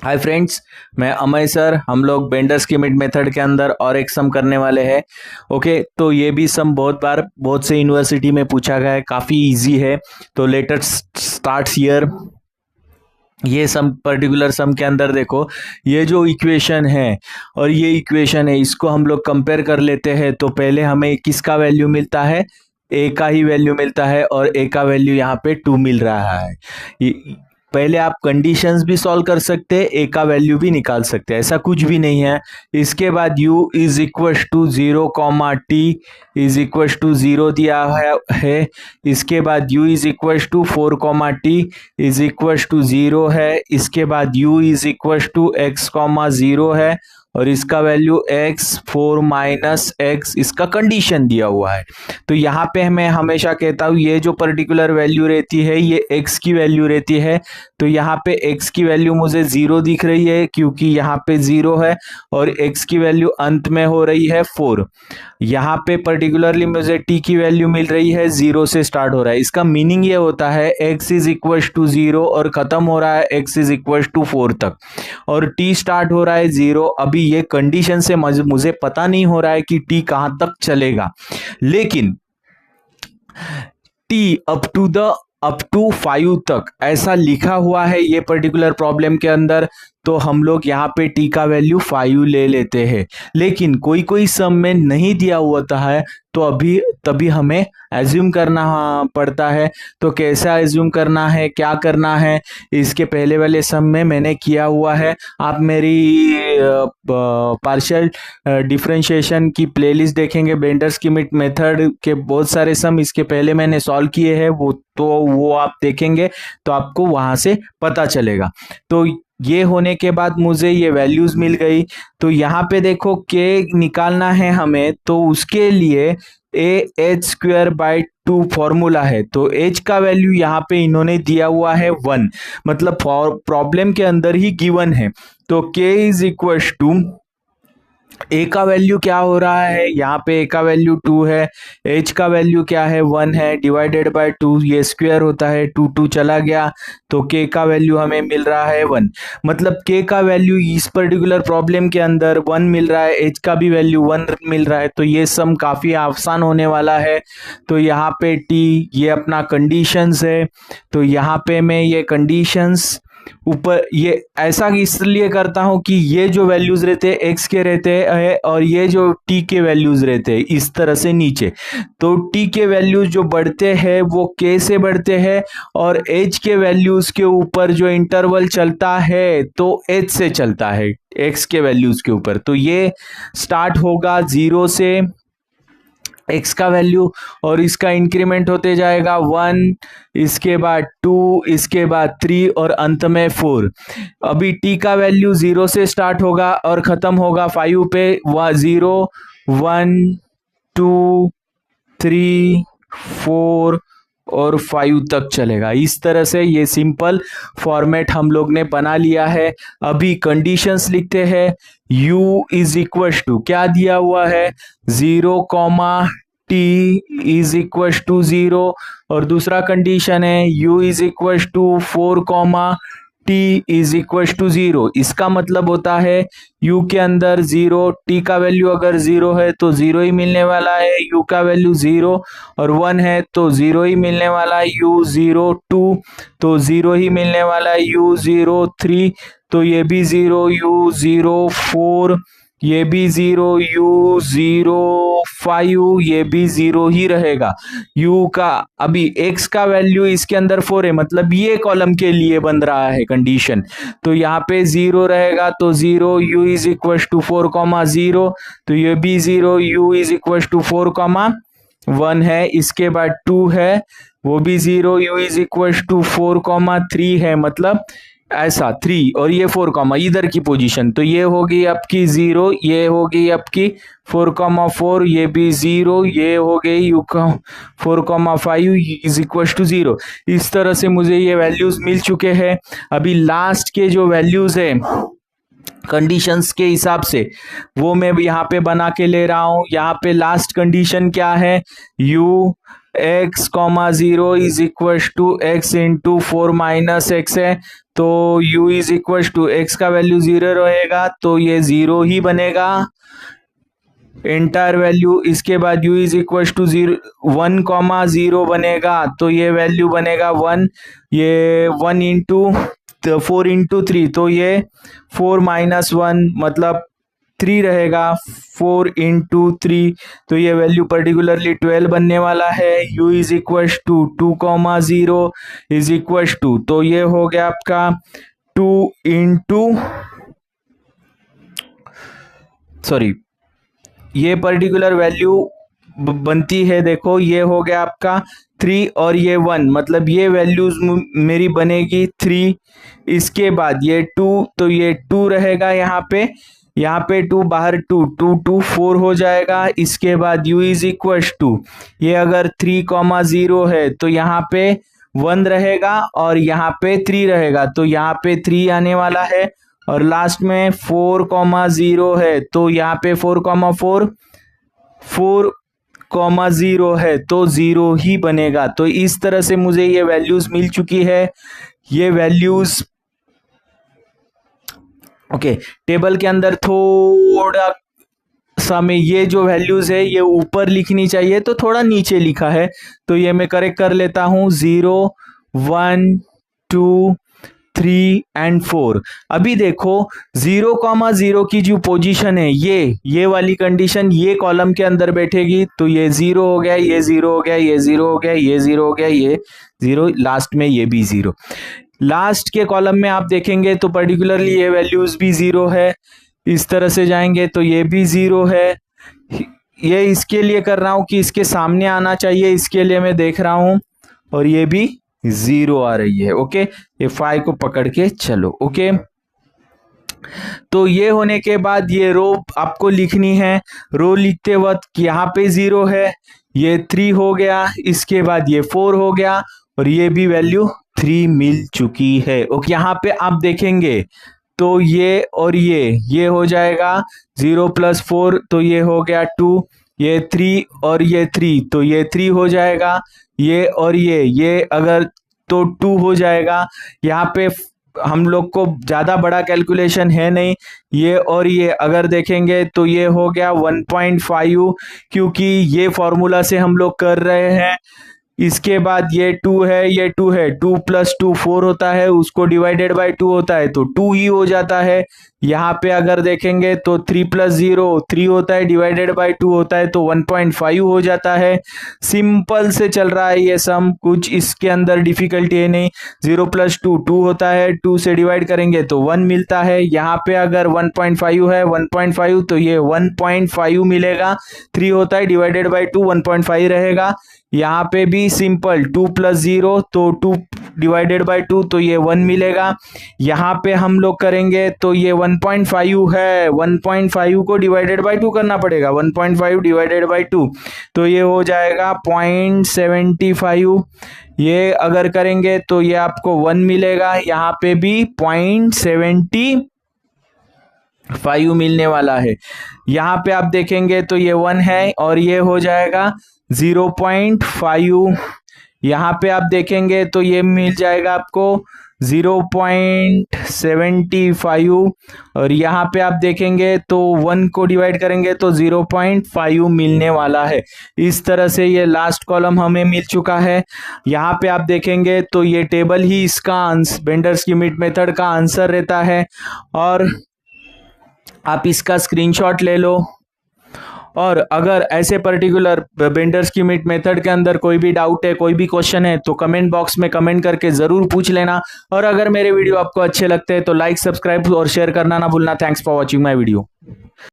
Hi friends, मैं Amay sir. हम लोग बेंडर स्किमिट मेथड के अंदर और एक सम करने वाले हैं। ओके, तो ये भी सम बहुत बार बहुत से यूनिवर्सिटी में पूछा गया है, काफ़ी इजी है। तो लेटेस्ट स्टार्ट हियर। ये सम पर्टिकुलर सम के अंदर देखो, ये जो इक्वेशन है और ये इक्वेशन है, इसको हम लोग कंपेयर कर लेते हैं। तो पहले हमें किसका वैल्यू मिलता है? ए का ही वैल्यू मिलता है और ए का वैल्यू यहाँ पे 2 मिल रहा है। पहले आप कंडीशंस भी सॉल्व कर सकते हैं, ए का वैल्यू भी निकाल सकते हैं, ऐसा कुछ भी नहीं है। इसके बाद u is equal to 0 comma t is equal to 0 दिया है। इसके बाद u is equal to 4 comma t is equal to 0 है। इसके बाद u is equal to x comma 0 है और इसका वैल्यू x 4 माइनस एक्स, इसका कंडीशन दिया हुआ है। तो यहाँ पे मैं हमेशा कहता हूँ ये जो पर्टिकुलर वैल्यू रहती है ये x की वैल्यू रहती है। तो यहाँ पे x की वैल्यू मुझे 0 दिख रही है क्योंकि यहाँ पे 0 है और x की वैल्यू अंत में हो रही है 4। यहाँ पे पर्टिकुलरली मुझे t की वैल्यू मिल रही है 0 से स्टार्ट हो रहा है। इसका मीनिंग ये होता है x इज इक्व टू 0 और खत्म हो रहा है x इज इक्व टू 4 तक, और t स्टार्ट हो रहा है 0। अभी ये कंडीशन से मुझे पता नहीं हो रहा है कि t कहां तक चलेगा, लेकिन t अप टू 5 तक ऐसा लिखा हुआ है ये पर्टिकुलर प्रॉब्लम के अंदर। तो हम लोग यहाँ पे t का वैल्यू 5 ले लेते हैं। लेकिन कोई कोई सम में नहीं दिया होता है तो तभी हमें एज्यूम करना पड़ता है। तो कैसा एज्यूम करना है, क्या करना है, इसके पहले वाले सम में मैंने किया हुआ है। आप मेरी पार्शियल डिफरेंशिएशन की प्लेलिस्ट देखेंगे, बेंडर स्किमिट मेथड के बहुत सारे सम इसके पहले मैंने सॉल्व किए हैं, वो आप देखेंगे तो आपको वहां से पता चलेगा। तो ये होने के बाद मुझे ये वैल्यूज मिल गई। तो यहाँ पे देखो के निकालना है हमें, तो उसके लिए A H square by 2 formula है। तो एच का वैल्यू यहाँ पे इन्होंने दिया हुआ है 1, मतलब प्रॉब्लम के अंदर ही गिवन है। तो के इज इक्व टू ए का वैल्यू क्या हो रहा है, यहाँ पे ए का वैल्यू 2 है, एच का वैल्यू क्या है 1 है, डिवाइडेड बाय 2, ये स्क्वायर होता है, 2 2 चला गया तो के का वैल्यू हमें मिल रहा है 1। मतलब के का वैल्यू इस पर्टिकुलर प्रॉब्लम के अंदर 1 मिल रहा है, एच का भी वैल्यू 1 मिल रहा है। तो ये सम काफ़ी आसान होने वाला है। तो यहाँ पे टी ये अपना कंडीशंस है। तो यहाँ पे मैं ये कंडीशंस ऊपर ये ऐसा इसलिए करता हूं कि ये जो वैल्यूज रहते हैं एक्स के रहते हैं और ये जो टी के वैल्यूज रहते हैं इस तरह से नीचे। तो टी के वैल्यूज जो बढ़ते हैं वो के से बढ़ते हैं और एच के वैल्यूज के ऊपर जो इंटरवल चलता है तो एच से चलता है एक्स के वैल्यूज के ऊपर। तो ये स्टार्ट होगा 0 से x का वैल्यू और इसका इंक्रीमेंट होते जाएगा 1, इसके बाद 2, इसके बाद 3 और अंत में 4। अभी t का वैल्यू 0 से स्टार्ट होगा और खत्म होगा 5 पे। 0 1 2 3 4 और 5 तक चलेगा। इस तरह से ये सिंपल फॉर्मेट हम लोग ने बना लिया है। अभी कंडीशंस लिखते हैं। u इज इक्व टू क्या दिया हुआ है 0 comma t is equal to 0 और दूसरा कंडीशन है u is equal to 4 comma t is equal to 0। इसका मतलब होता है u के अंदर 0, t का वैल्यू अगर 0 है तो 0 ही मिलने वाला है, u का वैल्यू 0 और 1 है तो 0 ही मिलने वाला है, u 0 2 तो 0 ही मिलने वाला है, u 0 3 तो ये भी 0, u 0 4 ये भी 0, u 0 5 ये भी 0 ही रहेगा। u का अभी x का वैल्यू इसके अंदर 4 है, मतलब ये कॉलम के लिए बन रहा है कंडीशन। तो यहाँ पे 0 रहेगा तो 0, u is equal to 4 comma 0 तो ये भी 0, u is equal to 4 comma 1 है। इसके बाद 2 है वो भी 0, u is equal to 4 comma 3 है, मतलब ऐसा 3 और ये 4 कॉमा इधर की पोजीशन। तो ये होगी आपकी 0, ये होगी आपकी 4 कॉमा 4, ये भी 0, ये हो गई u का 4 कॉमा 5 इज इक्व टू 0। इस तरह से मुझे ये वैल्यूज मिल चुके हैं। अभी लास्ट के जो वैल्यूज है कंडीशंस के हिसाब से वो मैं यहाँ पे बना के ले रहा हूँ। यहाँ पे लास्ट कंडीशन क्या है, u x comma 0 is equal to x into 4 minus x है। तो u is equal to x का वैल्यू 0 रहेगा तो ये 0 ही बनेगा एंटायर वैल्यू। इसके बाद u इज इक्वल टू 1,0 बनेगा तो ये वैल्यू बनेगा 1, ये 1 इंटू 4 इंटू 3 तो ये 4 माइनस 1 मतलब 3 रहेगा। 4 इंटू 3 तो ये वैल्यू पर्टिकुलरली 12 बनने वाला है। u is equal to 2,0 is equal to तो ये हो गया आपका 2 इंटू सॉरी ये पर्टिकुलर वैल्यू बनती है, देखो ये हो गया आपका 3 और ये 1 मतलब ये वैल्यूज मेरी बनेगी 3। इसके बाद ये 2 तो ये 2 रहेगा यहाँ पे 2 बाहर 2 2 2 4 हो जाएगा। इसके बाद u इज इक्वल टू ये अगर 3,0 है तो यहाँ पे 1 रहेगा और यहाँ पे 3 रहेगा तो यहाँ पे 3 आने वाला है। और लास्ट में 4,0 है तो यहाँ पे 4,0 है तो 0 ही बनेगा। तो इस तरह से मुझे ये वैल्यूज मिल चुकी है। ये वैल्यूज ओके टेबल के अंदर थोड़ा सा में ये जो वैल्यूज है ये ऊपर लिखनी चाहिए तो थोड़ा नीचे लिखा है तो ये मैं करेक्ट कर लेता हूं 0 1 2 3 एंड 4। अभी देखो 0,0 की जो पोजीशन है ये वाली कंडीशन ये कॉलम के अंदर बैठेगी तो ये 0 हो गया, ये 0 हो गया, ये 0 हो गया, ये 0 हो गया, ये 0, लास्ट में ये भी 0। लास्ट के कॉलम में आप देखेंगे तो पर्टिकुलरली ये वैल्यूज भी 0 है। इस तरह से जाएंगे तो ये भी 0 है। ये इसके लिए कर रहा हूं कि इसके सामने आना चाहिए, इसके लिए मैं देख रहा हूं और ये भी 0 आ रही है। ओके ये 5 को पकड़ के चलो। ओके तो ये होने के बाद ये रो आपको लिखनी है। रो लिखते वक्त यहाँ पे 0 है, ये 3 हो गया, इसके बाद ये 4 हो गया और ये भी वैल्यू 3 मिल चुकी है। ओके यहाँ पे आप देखेंगे तो ये और ये हो जाएगा 0 + 4 तो ये हो गया 2, ये 3 और ये 3 तो ये 3 हो जाएगा। ये और ये अगर तो 2 हो जाएगा। यहाँ पे हम लोग को ज़्यादा बड़ा कैलकुलेशन है नहीं। ये और ये अगर देखेंगे तो ये हो गया 1.5 क्योंकि ये फॉर्मूला से हम लोग कर रहे हैं। इसके बाद ये 2 है, ये 2 है, 2 + 2 4 होता है, उसको डिवाइडेड बाय 2 होता है तो 2 ही हो जाता है। यहाँ पे अगर देखेंगे तो 3 + 0 3 होता है, डिवाइडेड बाय 2 होता है तो 1.5 हो जाता है। सिंपल से चल रहा है ये सम, कुछ इसके अंदर डिफिकल्टी है नहीं। 0 + 2 2 होता है, 2 से डिवाइड करेंगे तो 1 मिलता है। यहाँ पे अगर 1.5 है 1.5 तो ये 1.5 मिलेगा। 3 होता है, डिवाइडेड बाय 2 1.5 रहेगा। यहाँ पे भी सिंपल 2 + 0 तो 2 डिवाइडेड बाय 2 तो ये 1 मिलेगा। यहाँ पे हम लोग करेंगे तो ये 1.5 है, 1.5 को डिवाइडेड बाय 2 करना पड़ेगा। 1.5 डिवाइडेड बाय 2 तो ये हो जाएगा 0.75। ये अगर करेंगे तो ये आपको 1 मिलेगा। यहाँ पे भी 0.75 मिलने वाला है। यहाँ पे आप देखेंगे तो ये 1 है और ये हो जाएगा 0.5। यहाँ पे आप देखेंगे तो ये मिल जाएगा आपको 0.75 और यहाँ पे आप देखेंगे तो 1 को डिवाइड करेंगे तो 0.5 मिलने वाला है। इस तरह से ये लास्ट कॉलम हमें मिल चुका है। यहाँ पे आप देखेंगे तो ये टेबल ही इसका बेंडर्स लिमिट मेथड का आंसर रहता है और आप इसका स्क्रीनशॉट ले लो। और अगर ऐसे पर्टिकुलर बेंडर्स की लिमिट मेथड के अंदर कोई भी डाउट है, कोई भी क्वेश्चन है तो कमेंट बॉक्स में कमेंट करके ज़रूर पूछ लेना। और अगर मेरे वीडियो आपको अच्छे लगते हैं तो लाइक, सब्सक्राइब और शेयर करना ना भूलना। Thanks for watching my video.